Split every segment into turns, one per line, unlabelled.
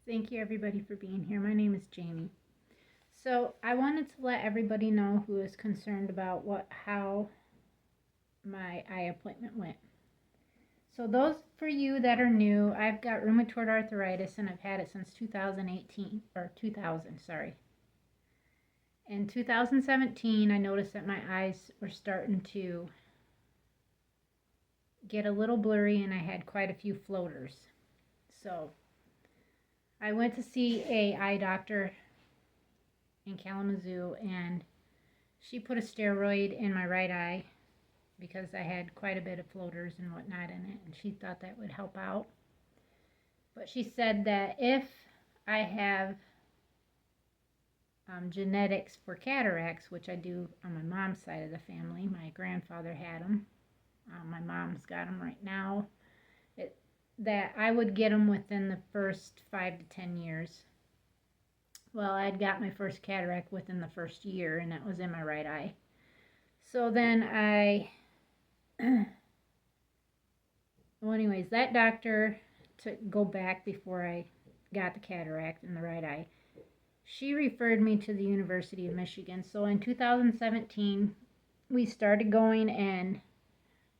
Thank you everybody for being here. My name is Jamie. So I wanted to let everybody know who is concerned about how my eye appointment went. So those for you that are new, I've got rheumatoid arthritis and I've had it since 2018 or 2000, sorry. In 2017, I noticed that my eyes were starting to get a little blurry and I had quite a few floaters. So I went to see a eye doctor in Kalamazoo, and she put a steroid in my right eye because I had quite a bit of floaters and whatnot in it, and she thought that would help out. But she said that if I have genetics for cataracts, which I do on my mom's side of the family, my grandfather had them. My mom's got them right now. That I would get them within the first 5 to 10 years. Well, I'd got my first cataract within the first year, and that was in my right eye. So then well, anyways, that doctor, to go back before I got the cataract in the right eye, she referred me to the University of Michigan. So in 2017, we started going and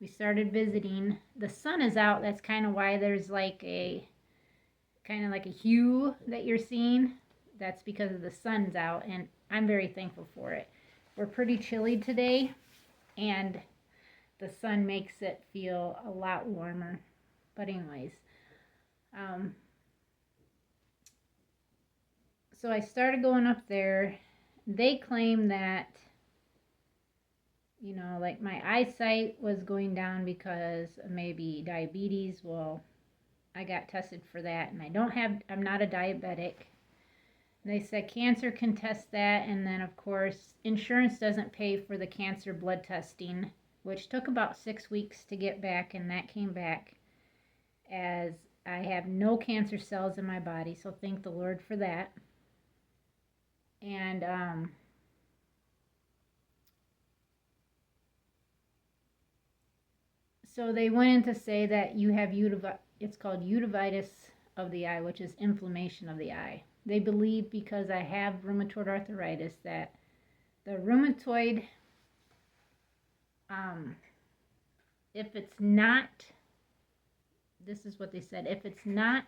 we started visiting. The sun is out. That's kind of why there's like a hue that you're seeing. That's because of the sun's out, and I'm very thankful for it. We're pretty chilly today, and the sun makes it feel a lot warmer. But anyways, so I started going up there. They claim that, like my eyesight was going down because of maybe diabetes. Well, I got tested for that, and I'm not a diabetic. They said cancer can test that, and then of course insurance doesn't pay for the cancer blood testing, which took about 6 weeks to get back, and that came back as I have no cancer cells in my body, so thank the Lord for that. And so they went in to say that you have it's called uveitis of the eye, which is inflammation of the eye. They believe because I have rheumatoid arthritis that the rheumatoid, if it's not, this is what they said, if it's not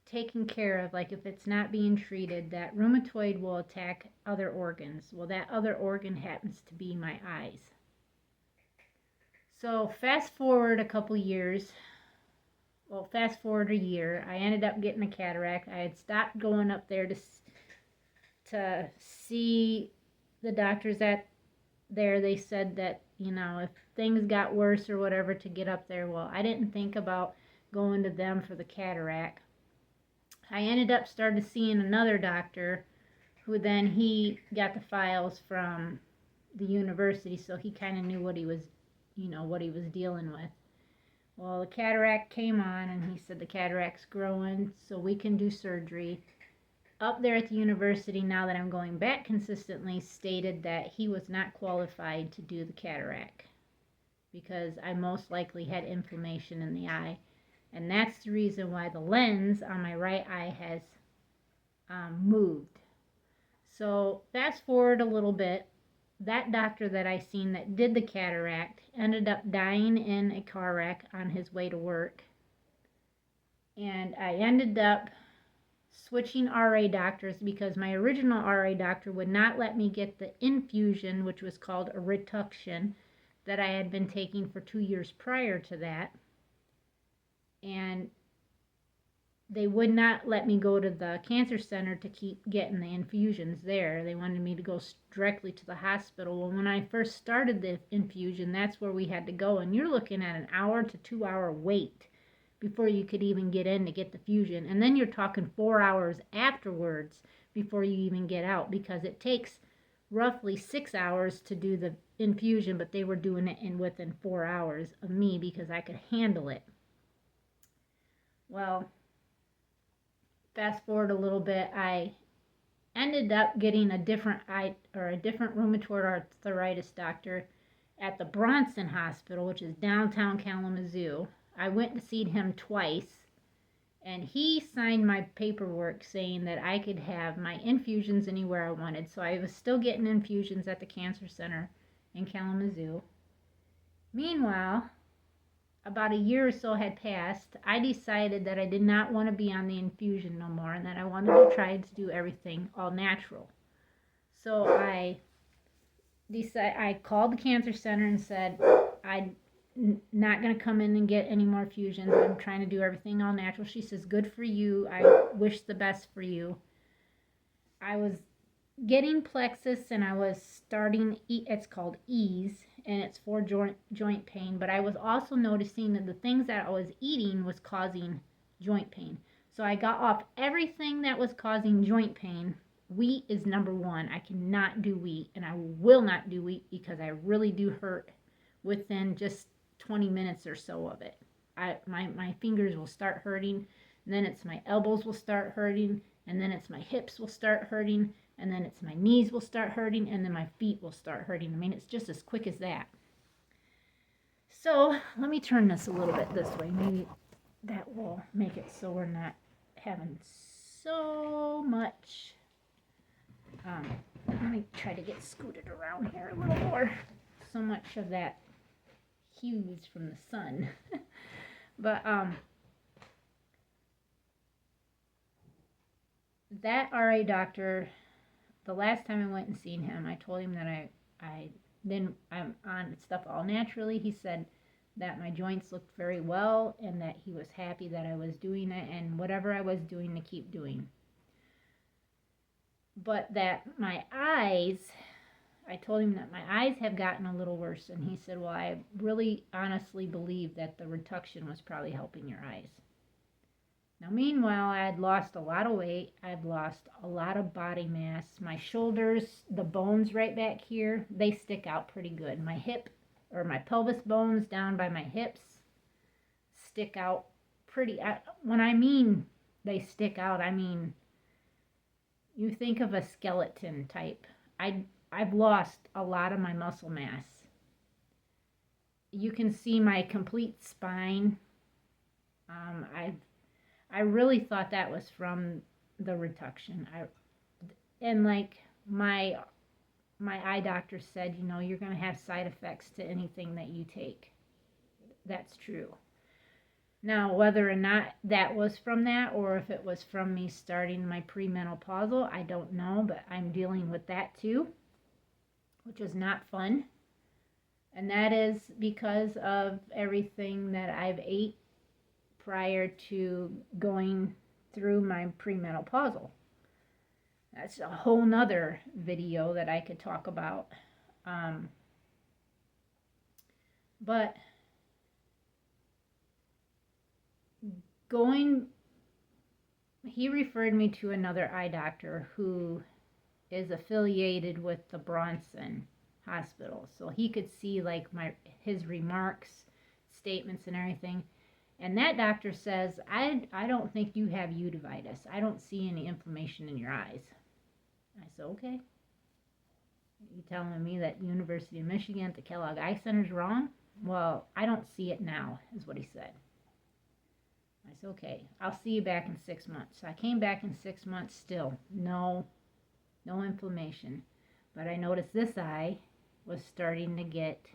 taken care of, like if it's not being treated, that rheumatoid will attack other organs. Well, that other organ happens to be my eyes. So fast forward a couple years, fast forward a year, I ended up getting a cataract. I had stopped going up there to see the doctors at there. They said that, if things got worse or whatever, to get up there. Well, I didn't think about going to them for the cataract. I ended up started seeing another doctor who then he got the files from the university, so he kind of knew what he was dealing with. Well, the cataract came on, and he said the cataract's growing, so we can do surgery. Up there at the university, now that I'm going back consistently, stated that he was not qualified to do the cataract because I most likely had inflammation in the eye, and that's the reason why the lens on my right eye has moved. So fast forward a little bit, that doctor that I seen that did the cataract ended up dying in a car wreck on his way to work. And I ended up switching RA doctors because my original RA doctor would not let me get the infusion, which was called a Rituxan, that I had been taking for 2 years prior to that. And they would not let me go to the cancer center to keep getting the infusions there. They wanted me to go directly to the hospital. Well, when I first started the infusion, that's where we had to go. And you're looking at an hour to 2 hour wait before you could even get in to get the fusion. And then you're talking 4 hours afterwards before you even get out, because it takes roughly 6 hours to do the infusion, but they were doing it within 4 hours of me because I could handle it. Well, fast forward a little bit, I ended up getting a different rheumatoid arthritis doctor at the Bronson Hospital, which is downtown Kalamazoo. I went to see him twice, And he signed my paperwork saying that I could have my infusions anywhere I wanted. So I was still getting infusions at the cancer center in Kalamazoo. Meanwhile, about a year or so had passed. I decided that I did not want to be on the infusion no more and that I wanted to try to do everything all natural. So I called the cancer center and said, I'm not going to come in and get any more fusions. I'm trying to do everything all natural. She says, good for you. I wish the best for you. I was getting Plexus and I was starting, it's called Ease, and it's for joint pain. But I was also noticing that the things that I was eating was causing joint pain. So I got off everything that was causing joint pain. Wheat is number one. I cannot do wheat, and I will not do wheat because I really do hurt within just 20 minutes or so of it. My fingers will start hurting, and then it's my elbows will start hurting, and then it's my hips will start hurting, and then it's my knees will start hurting, and then my feet will start hurting. I mean, it's just as quick as that. So let me turn this a little bit this way. Maybe that will make it so we're not having so much. Let me try to get scooted around here a little more. So much of that hues from the sun. But that RA doctor, the last time I went and seen him, I told him that I'm on stuff all naturally. He said that my joints looked very well and that he was happy that I was doing it and whatever I was doing to keep doing. But that my eyes, I told him that my eyes have gotten a little worse, and he said, well, I really honestly believe that the reduction was probably helping your eyes. Now, meanwhile, I had lost a lot of weight. I've lost a lot of body mass. My shoulders, the bones right back here, they stick out pretty good. My hip, or my pelvis bones down by my hips, stick out pretty. When I mean they stick out, I mean, you think of a skeleton type. I've lost a lot of my muscle mass. You can see my complete spine. I really thought that was from the reduction. And like my eye doctor said, you know, you're going to have side effects to anything that you take. That's true. Now, whether or not that was from that or if it was from me starting my premenopausal, I don't know, but I'm dealing with that too, which is not fun. And that is because of everything that I've ate prior to going through my premenopausal. That's a whole nother video that I could talk about. But he referred me to another eye doctor who is affiliated with the Bronson Hospital. So he could see like his remarks, statements and everything. And that doctor says, I don't think you have uveitis. I don't see any inflammation in your eyes. I said, okay. You telling me that University of Michigan at the Kellogg Eye Center is wrong? Well, I don't see it now, is what he said. I said, okay, I'll see you back in 6 months. So I came back in 6 months, still no inflammation. But I noticed this eye was starting to get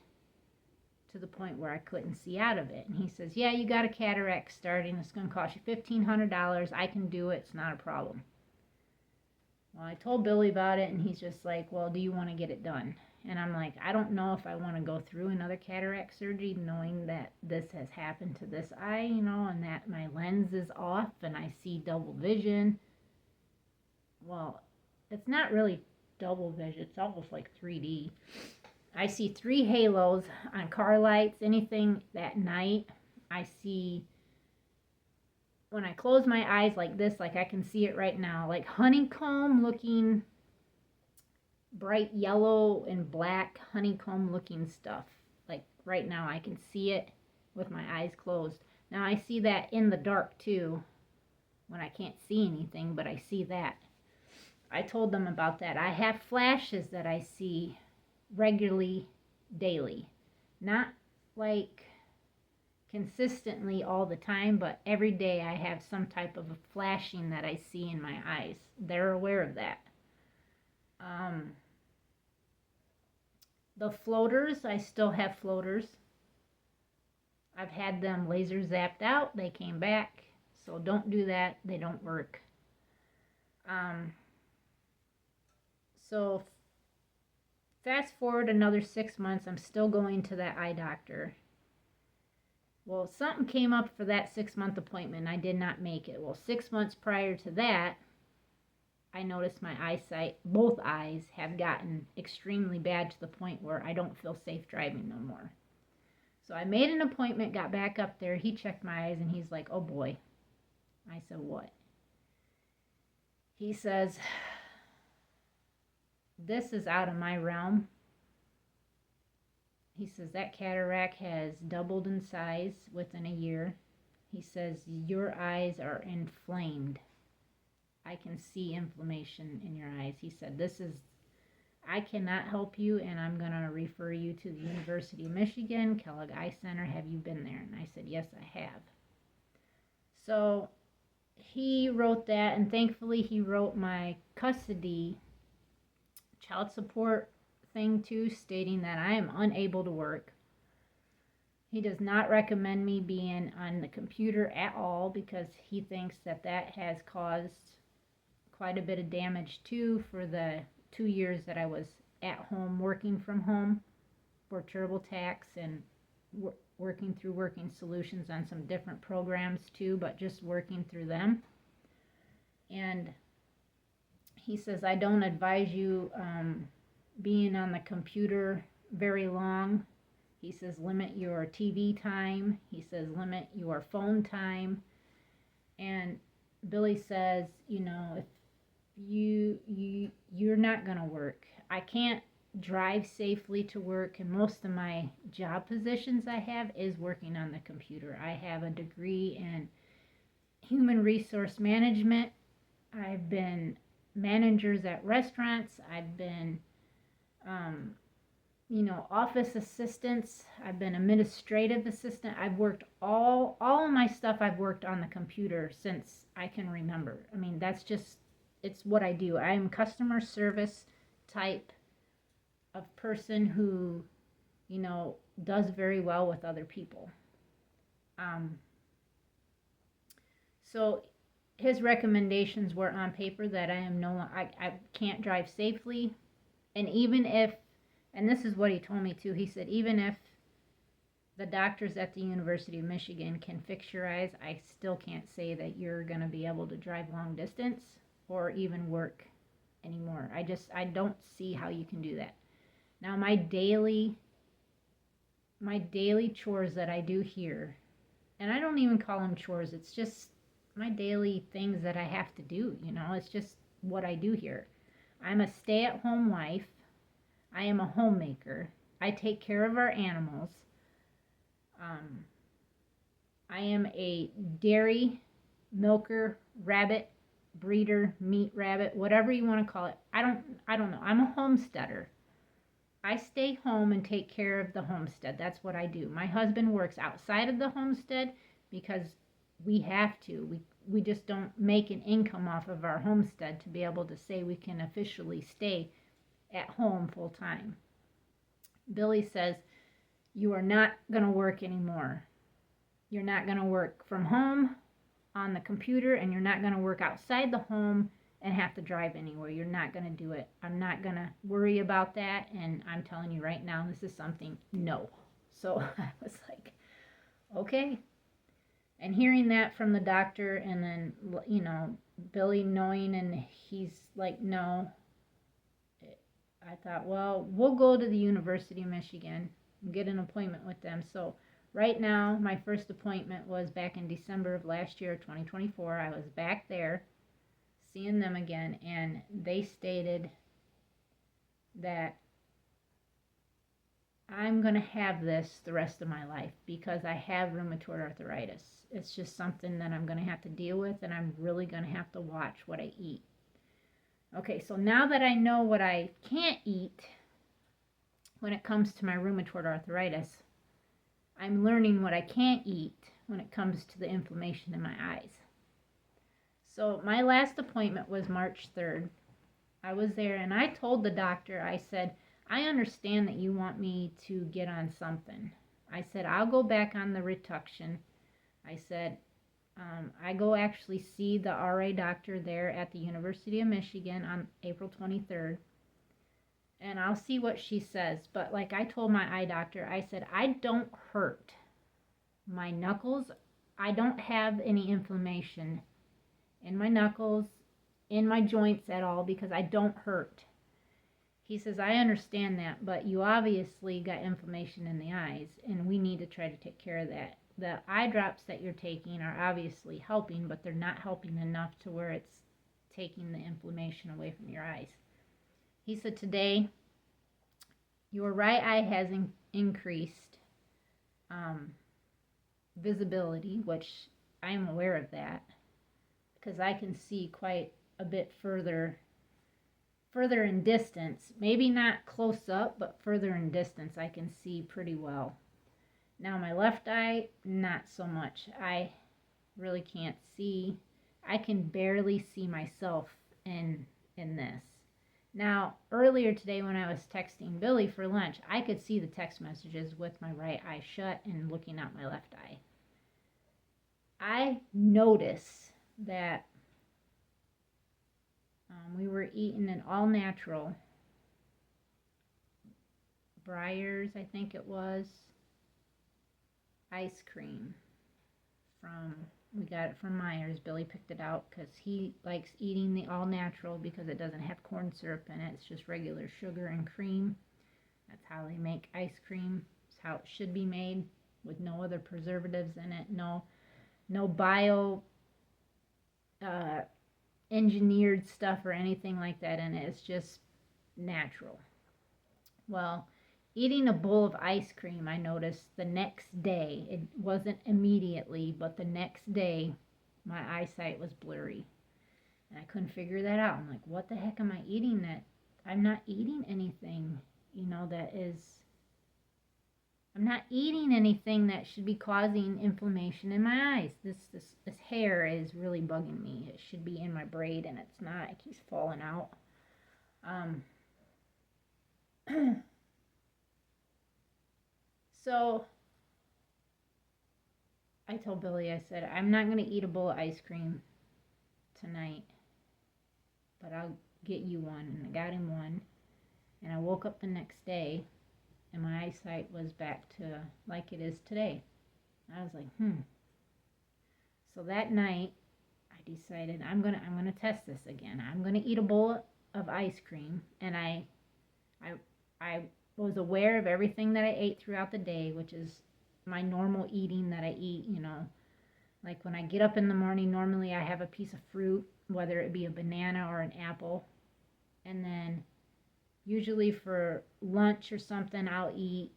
to the point where I couldn't see out of it. And he says, yeah, you got a cataract starting. It's going to cost you $1,500. I can do it. It's not a problem. Well, I told Billy about it, and he's just like, well, do you want to get it done? And I'm like, I don't know if I want to go through another cataract surgery knowing that this has happened to this eye, you know, and that my lens is off and I see double vision. Well, it's not really double vision. It's almost like 3D. I see 3 halos on car lights, anything at night. I see, when I close my eyes like this, like I can see it right now, like honeycomb looking, bright yellow and black honeycomb looking stuff. Like right now I can see it with my eyes closed. Now I see that in the dark too, when I can't see anything, but I see that. I told them about that. I have flashes that I see regularly, daily. Not like consistently all the time, but every day I have some type of a flashing that I see in my eyes. They're aware of that. The floaters, I still have floaters. I've had them laser zapped out. They came back. So don't do that. They don't work. So fast forward another 6 months. I'm still going to that eye doctor. Well, something came up for that 6-month appointment. I did not make it. Well, 6 months prior to that, I noticed my eyesight, both eyes, have gotten extremely bad to the point where I don't feel safe driving no more. So I made an appointment, got back up there. He checked my eyes and he's like, oh boy. I said, what? He says, this is out of my realm. He says that cataract has doubled in size within a year. He says your eyes are inflamed. I can see inflammation in your eyes. He said, I cannot help you, and I'm going to refer you to the University of Michigan, Kellogg Eye Center. Have you been there? And I said, yes, I have. So he wrote that, and thankfully he wrote my custody child support thing too, stating that I am unable to work. He does not recommend me being on the computer at all because he thinks that has caused quite a bit of damage too for the 2 years that I was at home working from home for TurboTax and working through Working Solutions on some different programs too, but just working through them. And he says, I don't advise you being on the computer very long. He says, limit your TV time. He says, limit your phone time. And Billy says, if you're not going to work. I can't drive safely to work, and most of my job positions I have is working on the computer. I have a degree in human resource management. I've been managers at restaurants. I've been office assistants. I've been administrative assistant. I've worked all of my stuff I've worked on the computer since I can remember. I mean, it's what I do. I am customer service type of person who, does very well with other people. So his recommendations were on paper that I can't drive safely. And even if, and this is what he told me too, he said, even if the doctors at the University of Michigan can fix your eyes, I still can't say that you're going to be able to drive long distance or even work anymore. I don't see how you can do that. Now my daily chores that I do here, and I don't even call them chores, it's just my daily things that I have to do, it's just what I do here. I'm a stay-at-home wife. I am a homemaker. I take care of our animals. I am a dairy milker, rabbit breeder, meat rabbit, whatever you want to call it. I don't know. I'm a homesteader. I stay home and take care of the homestead. That's what I do. My husband works outside of the homestead because we have to. We just don't make an income off of our homestead to be able to say we can officially stay at home full time. Billy says, you are not going to work anymore. You're not going to work from home on the computer, and you're not going to work outside the home and have to drive anywhere. You're not going to do it. I'm not going to worry about that, and I'm telling you right now, this is something, no. So I was like, okay. And hearing that from the doctor, and then, Billy knowing, and he's like, no. I thought, well, we'll go to the University of Michigan and get an appointment with them. So right now, my first appointment was back in December of last year, 2024. I was back there seeing them again, and they stated that I'm going to have this the rest of my life because I have rheumatoid arthritis. It's just something that I'm going to have to deal with, and I'm really going to have to watch what I eat. Okay, so now that I know what I can't eat when it comes to my rheumatoid arthritis, I'm learning what I can't eat when it comes to the inflammation in my eyes. So my last appointment was March 3rd. I was there and I told the doctor, I said, I understand that you want me to get on something. I said, I'll go back on the Rituxan. I said, I go actually see the RA doctor there at the University of Michigan on April 23rd. And I'll see what she says. But like I told my eye doctor, I said, I don't hurt my knuckles. I don't have any inflammation in my knuckles, in my joints at all, because I don't hurt. He says, I understand that, but you obviously got inflammation in the eyes, and we need to try to take care of that. The eye drops that you're taking are obviously helping, but they're not helping enough to where it's taking the inflammation away from your eyes. He said, today, your right eye has increased visibility, which I am aware of that, because I can see quite a bit further in distance. Maybe not close up, but further in distance I can see pretty well. Now my left eye, not so much. I really can't see. I can barely see myself in this. Now, earlier today when I was texting Billy for lunch, I could see the text messages with my right eye shut and looking at my left eye. I notice that we were eating an all-natural Breyers, I think it was, ice cream we got it from Myers. Billy picked it out because he likes eating the all-natural because it doesn't have corn syrup in it. It's just regular sugar and cream. That's how they make ice cream. It's how it should be made, with no other preservatives in it. No bio engineered stuff or anything like that in it. It's just natural. Well, eating a bowl of ice cream, I noticed the next day, it wasn't immediately, but the next day, my eyesight was blurry. And I couldn't figure that out. I'm like, what the heck am I eating that? I'm not eating anything, I'm not eating anything that should be causing inflammation in my eyes. This hair is really bugging me. It should be in my braid, and it's not. It keeps falling out. So I told Billy, I said, I'm not going to eat a bowl of ice cream tonight, but I'll get you one. And I got him one. And I woke up the next day, and my eyesight was back to like it is today. I was like, So that night, I decided I'm gonna test this again. I'm gonna eat a bowl of ice cream, and I was aware of everything that I ate throughout the day, which is my normal eating that I eat. Like when I get up in the morning, normally I have a piece of fruit, whether it be a banana or an apple, and then usually for lunch or something, I'll eat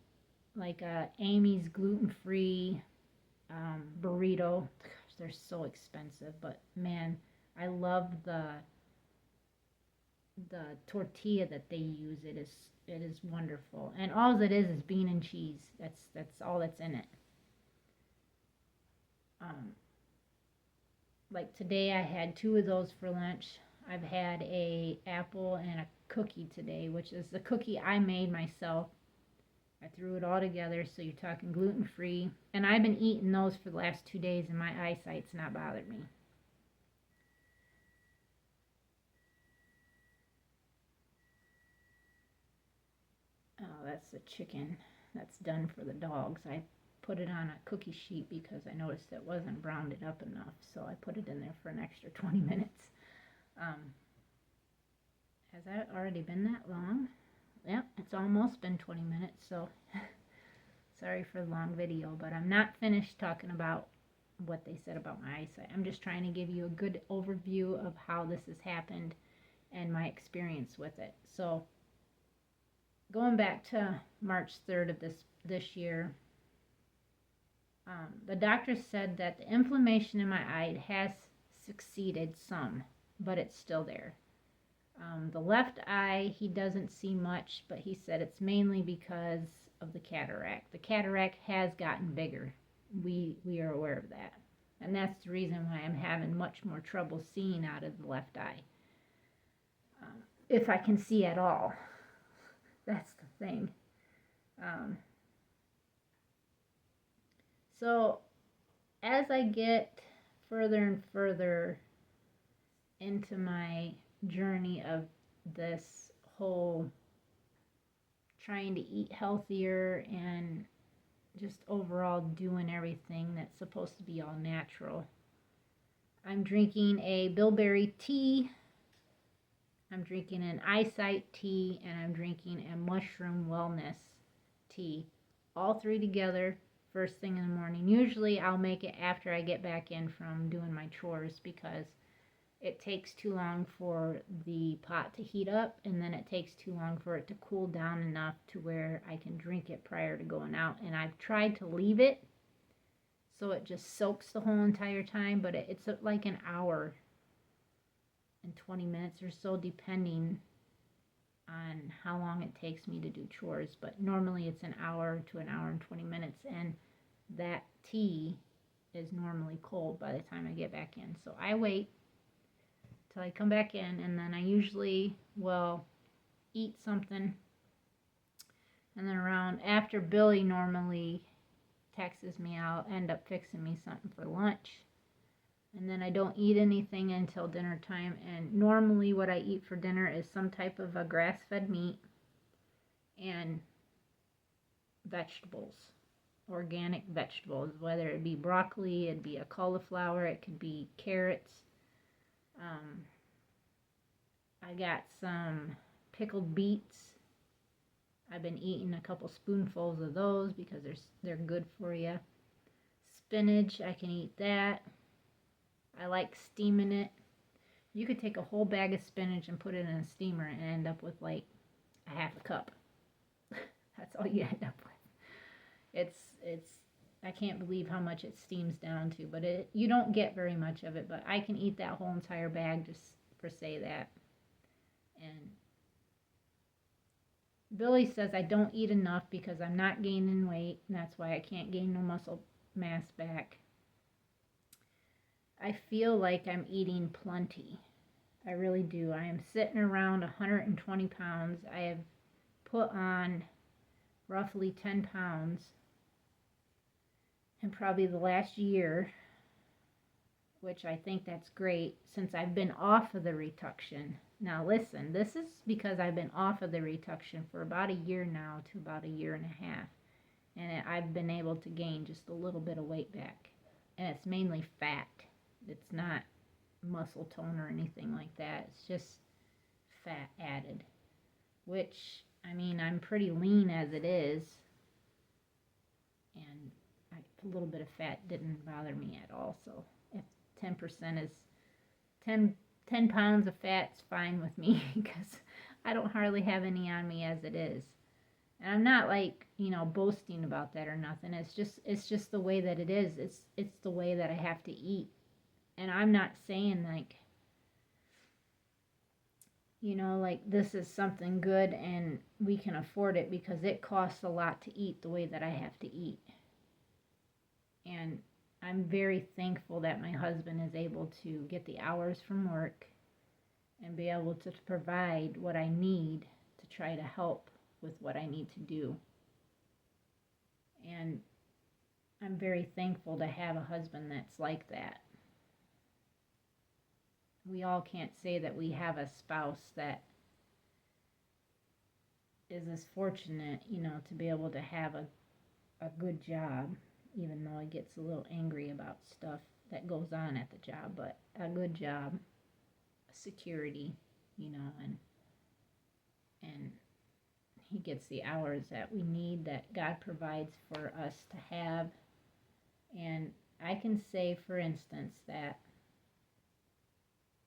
like Amy's gluten-free burrito. Gosh, they're so expensive, but man, I love the tortilla that they use. It is wonderful, and all it is bean and cheese. That's all that's in it. Like today, I had 2 of those for lunch. I've had a apple and a cookie today, which is the cookie I made myself. I threw it all together, so you're talking gluten-free. And I've been eating those for the last 2 days, and my eyesight's not bothered me. Oh, that's the chicken. That's done for the dogs. I put it on a cookie sheet because I noticed it wasn't browned up enough, so I put it in there for an extra 20 minutes. Has that already been that long? Yep, it's almost been 20 minutes, so sorry for the long video, but I'm not finished talking about what they said about my eyesight. I'm just trying to give you a good overview of how this has happened and my experience with it. So going back to March 3rd of this year, the doctor said that the inflammation in my eye has succeeded some, but it's still there. The left eye, he doesn't see much, but he said it's mainly because of the cataract. The cataract has gotten bigger. We are aware of that. And that's the reason why I'm having much more trouble seeing out of the left eye. If I can see at all. That's the thing. So as I get further and further into my journey of this whole trying to eat healthier and just overall doing everything that's supposed to be all natural, I'm drinking a bilberry tea, I'm drinking an eyesight tea, and I'm drinking a mushroom wellness tea. All three together first thing in the morning. Usually I'll make it after I get back in from doing my chores because it takes too long for the pot to heat up, and then it takes too long for it to cool down enough to where I can drink it prior to going out. And I've tried to leave it so it just soaks the whole entire time, but it's like an hour and 20 minutes or so, depending on how long it takes me to do chores. But normally it's an hour to an hour and 20 minutes, and that tea is normally cold by the time I get back in. So I wait till I come back in, and then I usually will eat something, and then around after Billy normally texts me, I'll end up fixing me something for lunch, and then I don't eat anything until dinner time. And normally what I eat for dinner is some type of a grass-fed meat and vegetables, organic vegetables, whether it be broccoli, it'd be a cauliflower, it could be carrots. I got some pickled beets. I've been eating a couple spoonfuls of those because they're good for you. Spinach, I can eat that. I like steaming it. You could take a whole bag of spinach and put it in a steamer and end up with like a half a cup. That's all you end up with. It's I can't believe how much it steams down to, but you don't get very much of it, but I can eat that whole entire bag just for say that. And Billy says I don't eat enough because I'm not gaining weight, and that's why I can't gain no muscle mass back. I feel like I'm eating plenty. I really do. I am sitting around 120 pounds. I have put on roughly 10 pounds in probably the last year, which I think that's great since I've been off of the reduction. Now listen, this is because I've been off of the reduction for about a year now to about a year and a half. And I've been able to gain just a little bit of weight back. And it's mainly fat. It's not muscle tone or anything like that. It's just fat added. Which, I mean, I'm pretty lean as it is. And a little bit of fat didn't bother me at all. So if 10% is 10 pounds of fat's fine with me because I don't hardly have any on me as it is. And I'm not like, boasting about that or nothing. It's just the way that it is. It's the way that I have to eat. And I'm not saying like this is something good and we can afford it, because it costs a lot to eat the way that I have to eat. And I'm very thankful that my husband is able to get the hours from work and be able to provide what I need to try to help with what I need to do. And I'm very thankful to have a husband that's like that. We all can't say that we have a spouse that is as fortunate, to be able to have a good job, even though he gets a little angry about stuff that goes on at the job, but a good job, security, and he gets the hours that we need, that God provides for us to have. And I can say, for instance, that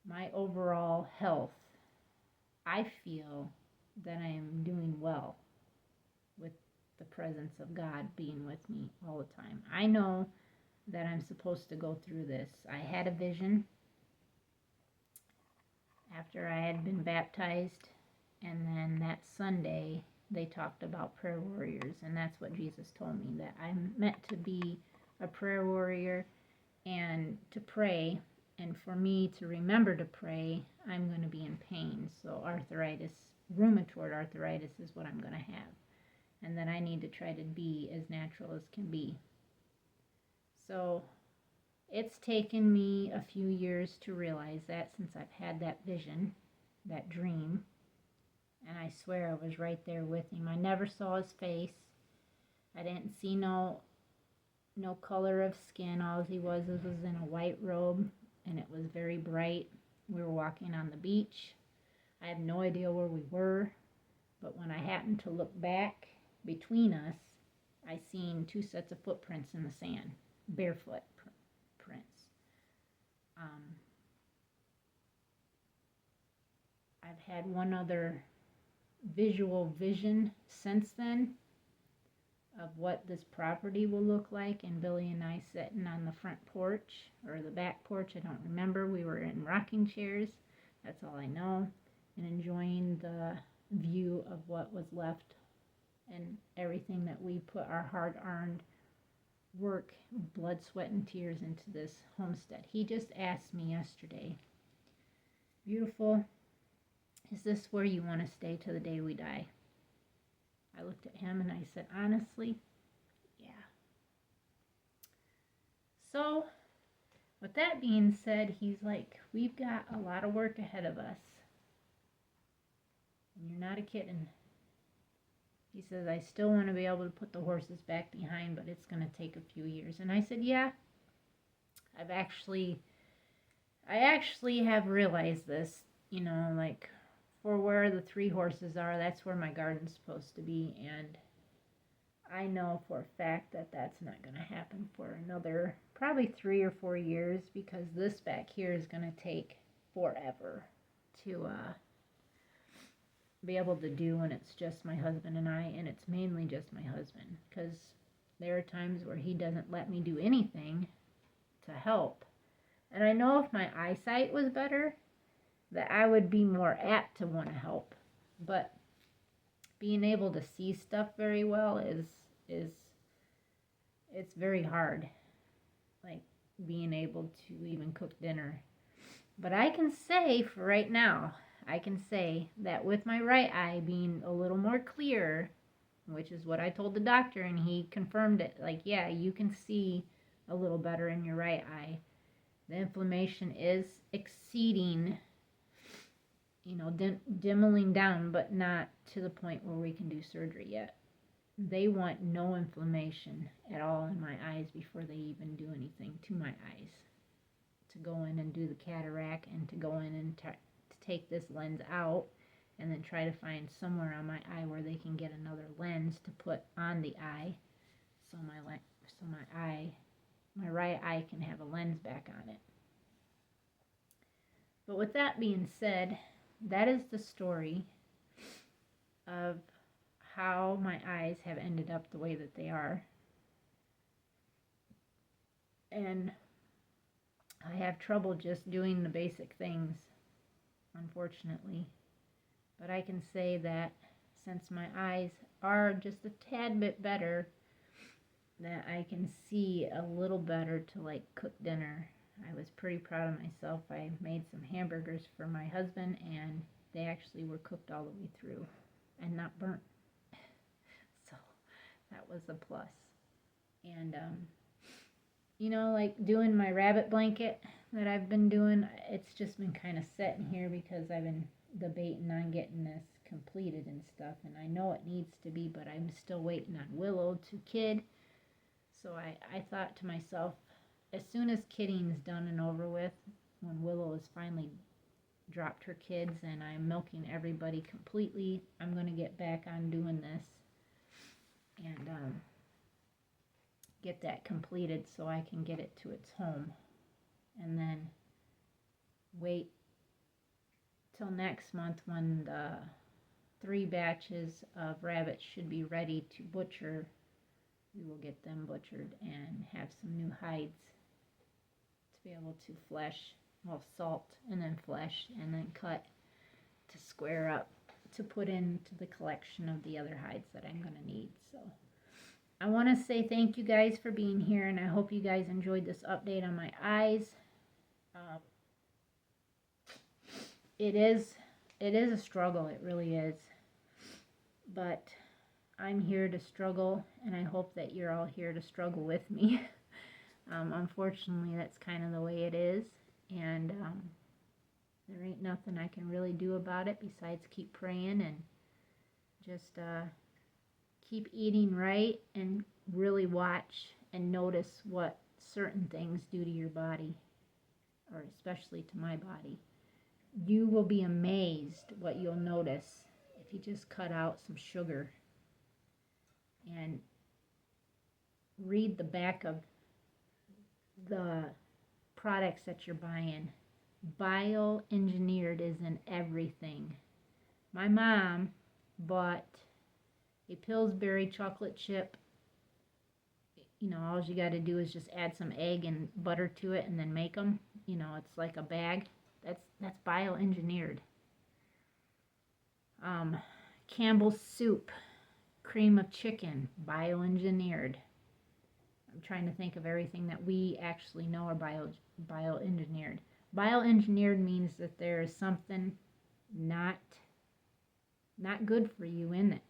my overall health, I feel that I am doing well with the presence of God being with me all the time. I know that I'm supposed to go through this. I had a vision after I had been baptized, and then that Sunday they talked about prayer warriors, and that's what Jesus told me, that I'm meant to be a prayer warrior and to pray. And for me to remember to pray, I'm going to be in pain. So arthritis, rheumatoid arthritis is what I'm going to have. And then I need to try to be as natural as can be. So it's taken me a few years to realize that, since I've had that vision, that dream. And I swear I was right there with him. I never saw his face. I didn't see no color of skin. All he was in a white robe, and it was very bright. We were walking on the beach. I have no idea where we were, but when I happened to look back between us, I seen 2 sets of footprints in the sand, barefoot prints. I've had one other visual vision since then of what this property will look like, and Billy and I sitting on the front porch or the back porch, I don't remember. We were in rocking chairs, that's all I know, and enjoying the view of what was left and everything that we put our hard-earned work, blood, sweat, and tears into this homestead. He just asked me yesterday, "Beautiful, is this where you want to stay till the day we die?" I looked at him and I said, honestly, yeah. So, with that being said, he's like, we've got a lot of work ahead of us. And you're not a kitten. He says, I still want to be able to put the horses back behind, but it's going to take a few years. And I said, yeah. I actually have realized this, like, for where the 3 horses are, that's where my garden's supposed to be, and I know for a fact that that's not going to happen for another probably 3 or 4 years, because this back here is going to take forever to be able to do, and it's just my husband and I, and it's mainly just my husband, because there are times where he doesn't let me do anything to help. And I know if my eyesight was better, that I would be more apt to want to help. But being able to see stuff very well is it's very hard. Like being able to even cook dinner. But I can say for right now, I can say that with my right eye being a little more clear, which is what I told the doctor, and he confirmed it. Like, yeah, you can see a little better in your right eye. The inflammation is exceeding, dimming down, but not to the point where we can do surgery yet. They want no inflammation at all in my eyes before they even do anything to my eyes. To go in and do the cataract, and to go in and to take this lens out, and then try to find somewhere on my eye where they can get another lens to put on the eye, so my right eye can have a lens back on it. But with that being said, that is the story of how my eyes have ended up the way that they are. And I have trouble just doing the basic things, unfortunately. But I can say that since my eyes are just a tad bit better, that I can see a little better to like cook dinner. I was pretty proud of myself. I made some hamburgers for my husband, and they actually were cooked all the way through and not burnt. So that was a plus. And, like doing my rabbit blanket that I've been doing, it's just been kind of sitting here because I've been debating on getting this completed and stuff. And I know it needs to be, but I'm still waiting on Willow to kid. So I thought to myself, as soon as kidding's done and over with, when Willow has finally dropped her kids and I'm milking everybody completely, I'm going to get back on doing this and get that completed so I can get it to its home. And then wait till next month when the 3 batches of rabbits should be ready to butcher. We will get them butchered and have some new hides to be able to salt and then flesh and then cut to square up to put into the collection of the other hides that I'm going to need. So I want to say thank you guys for being here, and I hope you guys enjoyed this update on my eyes. It is a struggle, it really is. But I'm here to struggle, and I hope that you're all here to struggle with me. Unfortunately, that's kind of the way it is, and there ain't nothing I can really do about it besides keep praying and just keep eating right and really watch and notice what certain things do to your body, or especially to my body. You will be amazed what you'll notice if you just cut out some sugar and read the back of the products that you're buying. Bioengineered is in everything. My mom bought a Pillsbury chocolate chip. You know, all you got to do is just add some egg and butter to it and then make them. You know, it's like a bag. That's bioengineered. Campbell's soup, cream of chicken, bioengineered. I'm trying to think of everything that we actually know are bioengineered. Bioengineered means that there is something not good for you in it.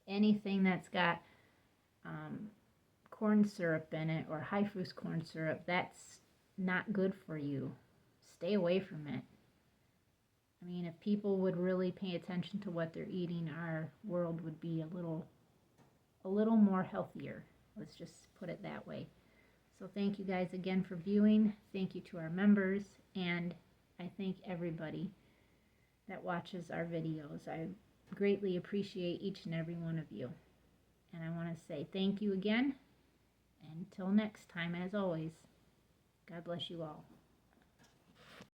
Anything that's got corn syrup in it or high fructose corn syrup, that's not good for you. Stay away from it. I mean, if people would really pay attention to what they're eating, our world would be a little more healthier. Let's just put it that way. So thank you guys again for viewing. Thank you to our members, and I thank everybody that watches our videos. I greatly appreciate each and every one of you. And I want to say thank you again. Until next time, as always, God bless you all.